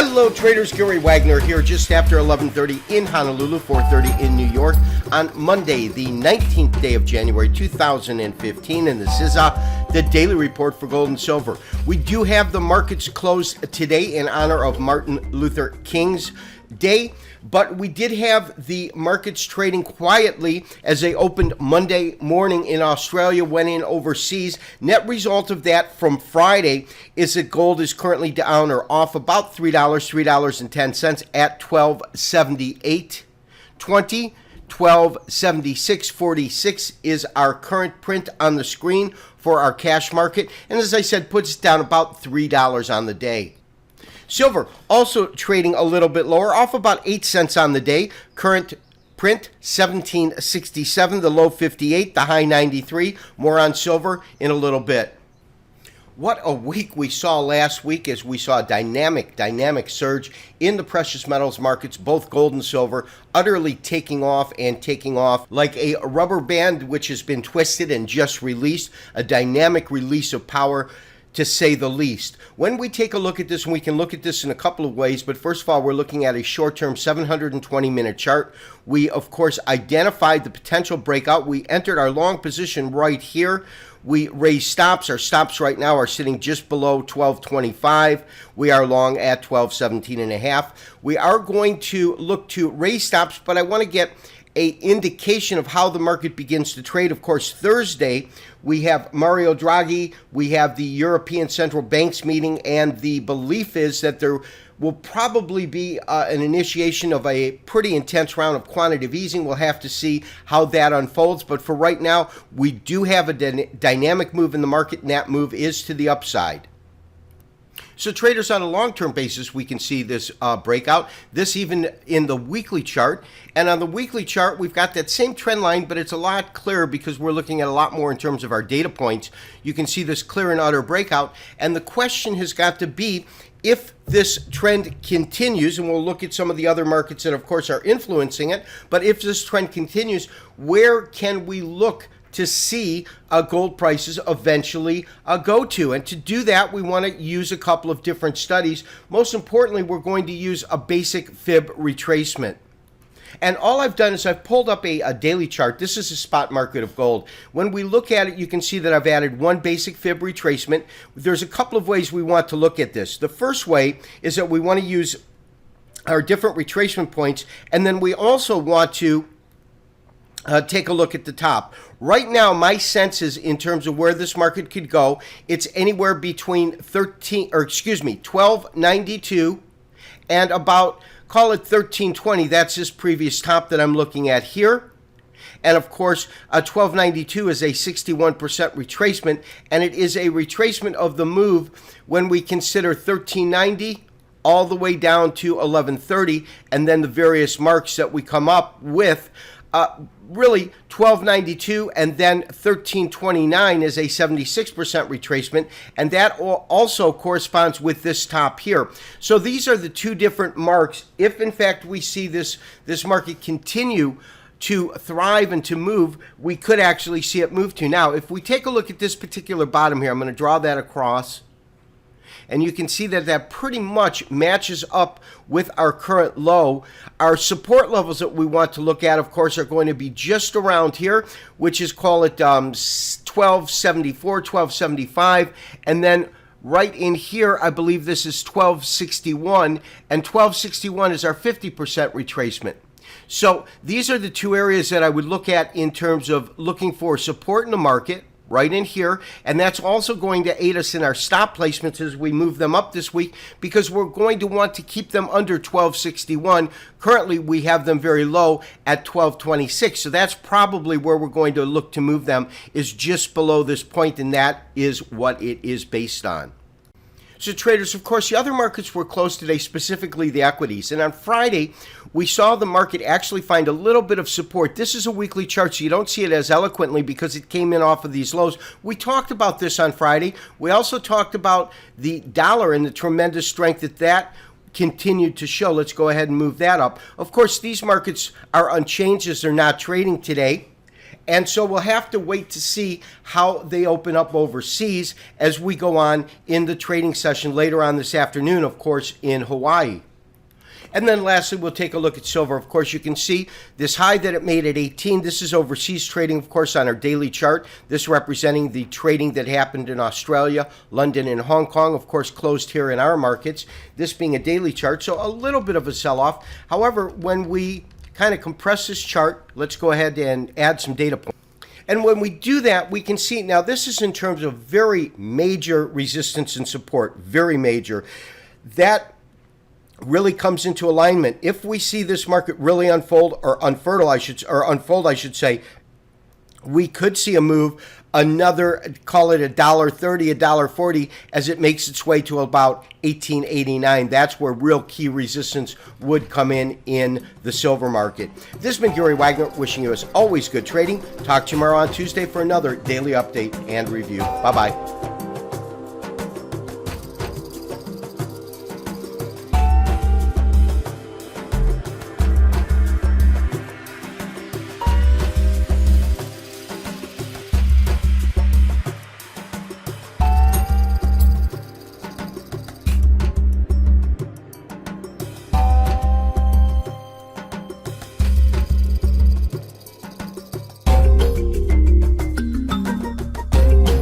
Hello traders, Gary Wagner here just after 11:30 in Honolulu, 4:30 in New York on Monday, the 19th day of January 2015, and this is the daily report for gold and silver. We do have the markets closed today in honor of Martin Luther King's Day, but we did have the markets trading quietly as they opened Monday morning in Australia, went in overseas. Net result of that from Friday is that gold is currently down or off about $3.10 at 1278.20. 1276.46 is our current print on the screen for our cash market, and as I said, puts us down about $3 on the day. Silver also trading a little bit lower, off about 8 cents on the day. Current print 1767, the low 58, the high 93. More on silver in a little bit. What a week we saw last week as we saw a dynamic surge in the precious metals markets, both gold and silver, utterly taking off like a rubber band which has been twisted and just released, a dynamic release of power, to say the least. When we take a look at this, and we can look at this in a couple of ways, but first of all, we're looking at a short-term 720-minute chart. We, of course, identified the potential breakout. We entered our long position right here. We raised stops. Our stops right now are sitting just below 1225. We are long at 1217.5. We are going to look to raise stops, but I want to get an indication of how the market begins to trade. Of course, Thursday, we have Mario Draghi, we have the European Central Bank's meeting, and the belief is that there will probably be an initiation of a pretty intense round of quantitative easing. We'll have to see how that unfolds, but for right now, we do have a dynamic move in the market, and that move is to the upside. So traders, on a long-term basis, we can see this breakout, this even in the weekly chart. And on the weekly chart, we've got that same trend line, but it's a lot clearer because we're looking at a lot more in terms of our data points. You can see this clear and utter breakout. And the question has got to be, if this trend continues, and we'll look at some of the other markets that, of course, are influencing it, but if this trend continues, where can we look to see gold prices eventually go to? And to do that, we want to use a couple of different studies. Most importantly, we're going to use a basic fib retracement. And all I've done is I've pulled up a daily chart. This is a spot market of gold. When we look at it, you can see that I've added one basic fib retracement. There's a couple of ways we want to look at this. The first way is that we want to use our different retracement points, and then we also want to take a look at the top. Right now, my sense is in terms of where this market could go, it's anywhere between 1292 and about, call it 1320. That's this previous top that I'm looking at here. And of course, 1292 is a 61% retracement, and it is a retracement of the move when we consider 1390 all the way down to 1130, and then the various marks that we come up with. Really, 1292 and then 1329 is a 76% retracement, and that also corresponds with this top here. So these are the two different marks. If, in fact, we see this market continue to thrive and to move, we could actually see it move to. Now, if we take a look at this particular bottom here, I'm going to draw that across, and you can see that that pretty much matches up with our current low. Our support levels that we want to look at, of course, are going to be just around here, which is, call it 1274, 1275, and then right in here, I believe this is 1261, and 1261 is our 50% retracement. So these are the two areas that I would look at in terms of looking for support in the market, right in here, and that's also going to aid us in our stop placements as we move them up this week, because we're going to want to keep them under 1261. Currently, we have them very low at 1226, so that's probably where we're going to look to move them, is just below this point, and that is what it is based on. So traders, of course, the other markets were closed today, specifically the equities. And on Friday, we saw the market actually find a little bit of support. This is a weekly chart, so you don't see it as eloquently because it came in off of these lows. We talked about this on Friday. We also talked about the dollar and the tremendous strength that continued to show. Let's go ahead and move that up. Of course, these markets are unchanged as they're not trading today. And so we'll have to wait to see how they open up overseas as we go on in the trading session later on this afternoon, of course, in Hawaii. And then lastly, we'll take a look at silver. Of course, you can see this high that it made at 18. This is overseas trading, of course, on our daily chart. This representing the trading that happened in Australia, London, and Hong Kong, of course, closed here in our markets. This being a daily chart, so a little bit of a sell-off. However, when we kind of compress this chart, let's go ahead and add some data points. And when we do that, we can see, now this is in terms of very major resistance and support, very major. That really comes into alignment. If we see this market really unfold, or unfold, I should say, we could see a move, another, call it $1.30, $1.40, as it makes its way to about 1889. That's where real key resistance would come in the silver market. This has been Gary Wagner, wishing you as always good trading. Talk to you tomorrow on Tuesday for another daily update and review. Bye-bye.